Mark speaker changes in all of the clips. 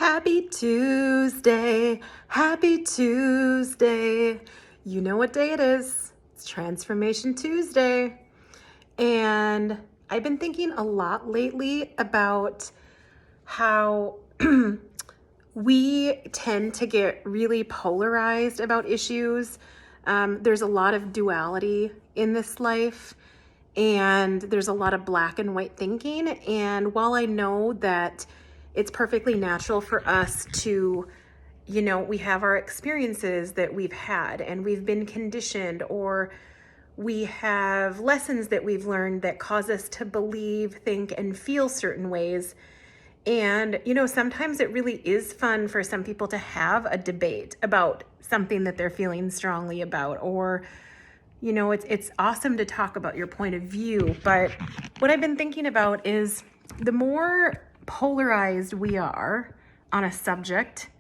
Speaker 1: Happy Tuesday, happy Tuesday. You know what day it is. It's Transformation Tuesday. And I've been thinking a lot lately about how we tend to get really polarized about issues. There's a lot of duality in this life, and there's a lot of black and white thinking. And while I know that it's perfectly natural for us to, we have our experiences that we've had and we've been conditioned, or we have lessons that we've learned that cause us to believe, think, and feel certain ways. And, sometimes it really is fun for some people to have a debate about something that they're feeling strongly about, or, it's awesome to talk about your point of view. But what I've been thinking about is the more polarized we are on a subject,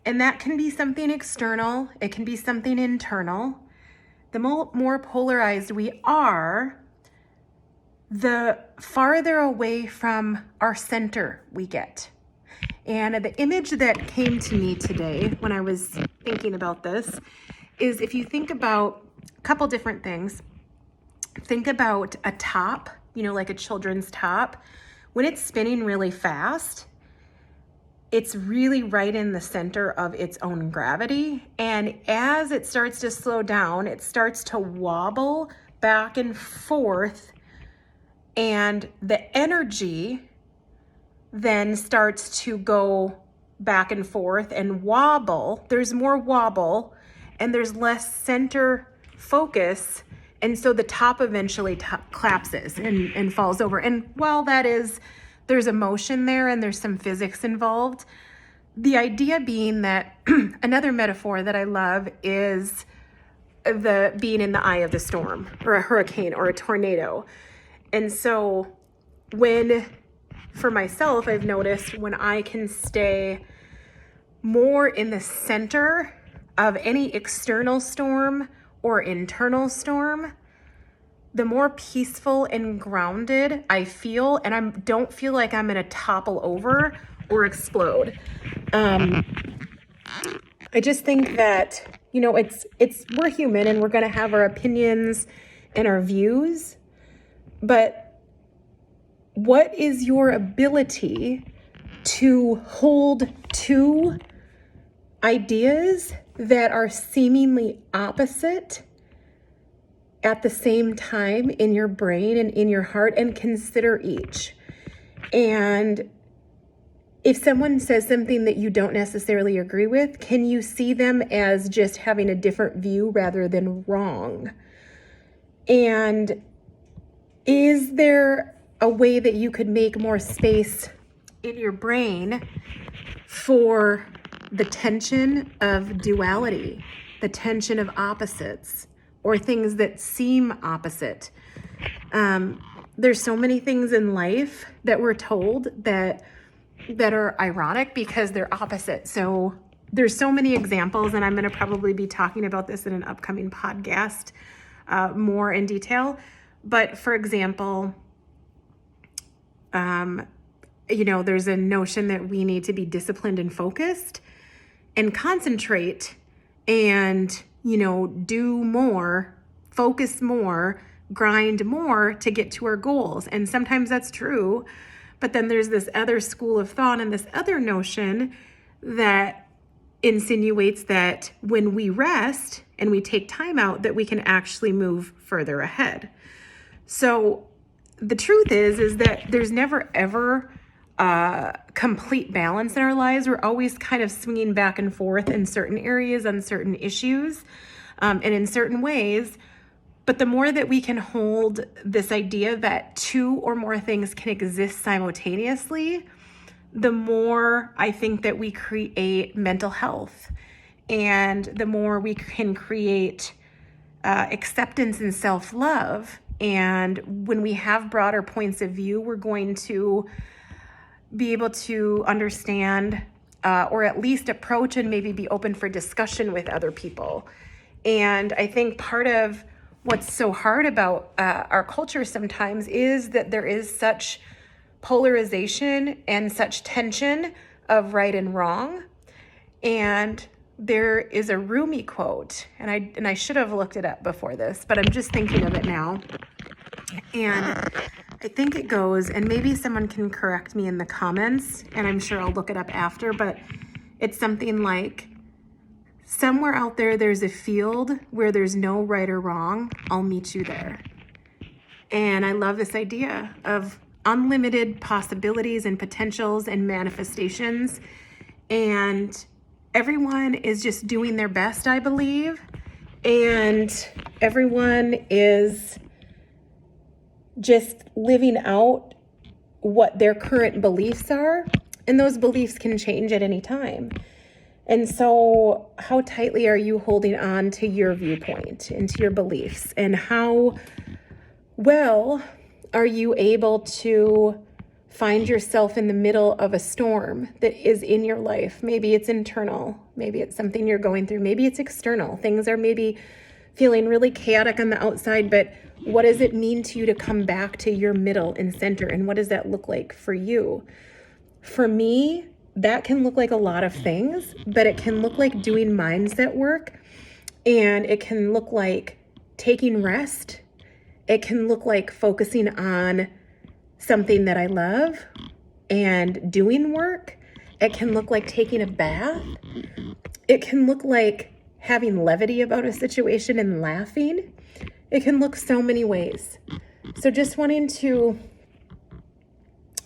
Speaker 1: and that can be something external, it can be something internal. The more polarized we are, the farther away from our center we get. And the image that came to me today when I was thinking about this is, if you think about a couple different things, think about a top, like a children's top. When it's spinning really fast, it's really right in the center of its own gravity. And as it starts to slow down, it starts to wobble back and forth. And the energy then starts to go back and forth and wobble. There's more wobble and there's less center focus. And so the top eventually collapses and falls over. And while there's emotion there and there's some physics involved, the idea being that another metaphor that I love is the being in the eye of the storm, or a hurricane or a tornado. And so for myself, I've noticed when I can stay more in the center of any external storm or internal storm, the more peaceful and grounded I feel, and I don't feel like I'm going to topple over or explode. I just think that, we're human and we're going to have our opinions and our views, but what is your ability to hold two ideas that are seemingly opposite at the same time in your brain and in your heart, and consider each? And if someone says something that you don't necessarily agree with, can you see them as just having a different view rather than wrong? And is there a way that you could make more space in your brain for the tension of duality, the tension of opposites, or things that seem opposite? There's so many things in life that we're told that are ironic because they're opposite. So there's so many examples, and I'm going to probably be talking about this in an upcoming podcast more in detail. But for example, there's a notion that we need to be disciplined and focused and concentrate and, do more, focus more, grind more to get to our goals. And sometimes that's true. But then there's this other school of thought and this other notion that insinuates that when we rest and we take time out, that we can actually move further ahead. So the truth is that there's never ever complete balance in our lives. We're always kind of swinging back and forth in certain areas on certain issues and in certain ways. But the more that we can hold this idea that two or more things can exist simultaneously, the more I think that we create mental health, and the more we can create acceptance and self-love. And when we have broader points of view, we're going to be able to understand or at least approach and maybe be open for discussion with other people. And I think part of what's so hard about our culture sometimes is that there is such polarization and such tension of right and wrong. And there is a Rumi quote, and I should have looked it up before this, but I'm just thinking of it now. And I think it goes, and maybe someone can correct me in the comments, and I'm sure I'll look it up after, but it's something like, somewhere out there, there's a field where there's no right or wrong. I'll meet you there. And I love this idea of unlimited possibilities and potentials and manifestations. And everyone is just doing their best, I believe. And everyone is just living out what their current beliefs are. And those beliefs can change at any time. And so how tightly are you holding on to your viewpoint and to your beliefs? And how well are you able to find yourself in the middle of a storm that is in your life? Maybe it's internal. Maybe it's something you're going through. Maybe it's external. Things are maybe feeling really chaotic on the outside, but what does it mean to you to come back to your middle and center? And what does that look like for you? For me, that can look like a lot of things, but it can look like doing mindset work, and it can look like taking rest. It can look like focusing on something that I love and doing work. It can look like taking a bath. It can look like having levity about a situation and laughing. It can look so many ways. So just wanting to,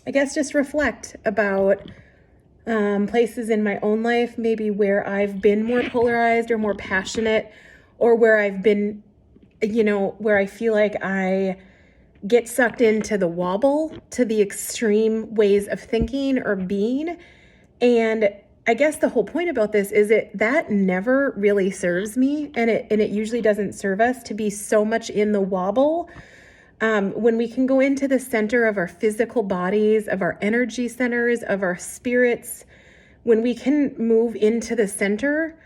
Speaker 1: I guess, just reflect about places in my own life, maybe where I've been more polarized or more passionate, or where I've been, where I feel like I get sucked into the wobble, to the extreme ways of thinking or being. And I guess the whole point about this is that never really serves me, and it usually doesn't serve us to be so much in the wobble. When we can go into the center of our physical bodies, of our energy centers, of our spirits, when we can move into the center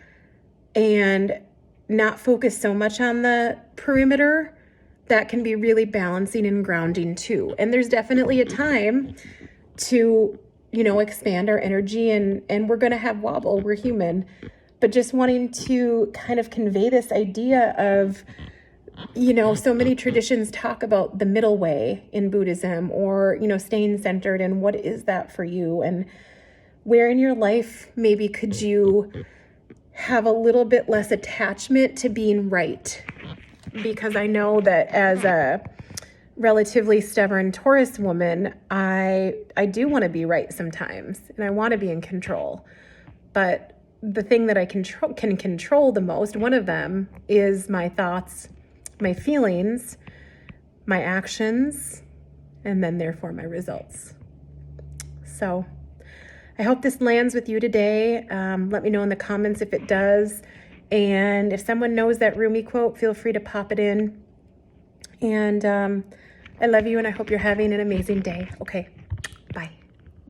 Speaker 1: and not focus so much on the perimeter, that can be really balancing and grounding too. And there's definitely a time to, expand our energy, and we're going to have wobble. We're human. But just wanting to kind of convey this idea of, so many traditions talk about the middle way in Buddhism, or, staying centered, and what is that for you? And where in your life maybe could you have a little bit less attachment to being right? Because I know that as a relatively stubborn Taurus woman, I do want to be right sometimes, and I want to be in control. But the thing that I can control the most, one of them, is my thoughts, my feelings, my actions, and then therefore my results. So I hope this lands with you today. Let me know in the comments if it does. And if someone knows that Rumi quote, feel free to pop it in. And I love you, and I hope you're having an amazing day. Okay.